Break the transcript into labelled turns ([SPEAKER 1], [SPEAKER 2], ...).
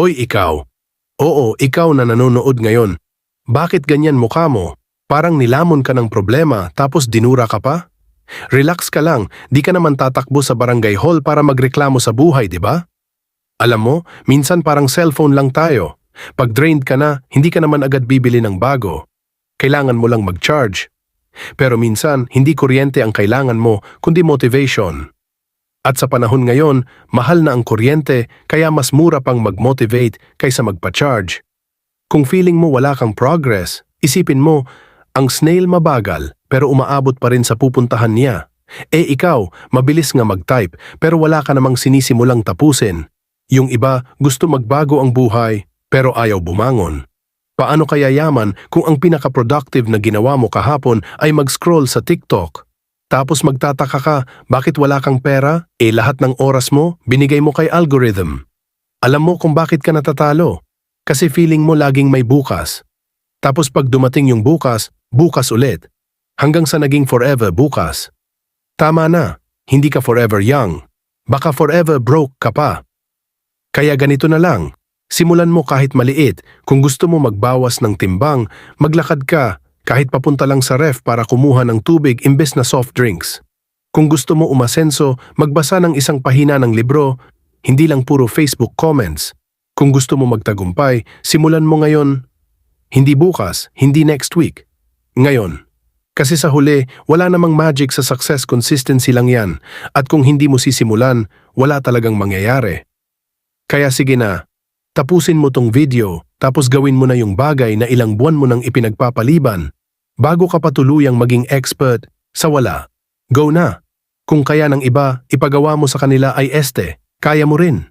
[SPEAKER 1] Hoy ikaw! Oo, ikaw na nanonood ngayon. Bakit ganyan mukha mo? Parang nilamon ka ng problema tapos dinura ka pa? Relax ka lang, di ka naman tatakbo sa barangay hall para magreklamo sa buhay, di ba? Alam mo, minsan parang cellphone lang tayo. Pag drained ka na, hindi ka naman agad bibili ng bago. Kailangan mo lang mag-charge. Pero minsan, hindi kuryente ang kailangan mo, kundi motivation. At sa panahon ngayon, mahal na ang kuryente, kaya mas mura pang mag-motivate kaysa magpa-charge. Kung feeling mo wala kang progress, isipin mo, ang snail mabagal pero umaabot pa rin sa pupuntahan niya. Ikaw, mabilis nga mag-type pero wala ka namang sinisimulang tapusin. Yung iba gusto magbago ang buhay pero ayaw bumangon. Paano kaya yaman kung ang pinaka-productive na ginawa mo kahapon ay mag-scroll sa TikTok? Tapos magtataka ka, bakit wala kang pera? Lahat ng oras mo, binigay mo kay algorithm. Alam mo kung bakit ka natatalo? Kasi feeling mo laging may bukas. Tapos pag dumating yung bukas, bukas ulit. Hanggang sa naging forever bukas. Tama na, hindi ka forever young. Baka forever broke ka pa. Kaya ganito na lang, simulan mo kahit maliit. Kung gusto mo magbawas ng timbang, maglakad ka. Kahit papunta lang sa ref para kumuha ng tubig imbes na soft drinks. Kung gusto mo umasenso, magbasa ng isang pahina ng libro, hindi lang puro Facebook comments. Kung gusto mo magtagumpay, simulan mo ngayon. Hindi bukas, hindi next week. Ngayon. Kasi sa huli, wala namang magic sa success, consistency lang yan. At kung hindi mo sisimulan, wala talagang mangyayari. Kaya sige na, tapusin mo tong video, tapos gawin mo na yung bagay na ilang buwan mo nang ipinagpapaliban. Bago ka pa tuluyang maging expert sa wala. Go na. Kung kaya ng iba, ipagawa mo sa kanila ay kaya mo rin.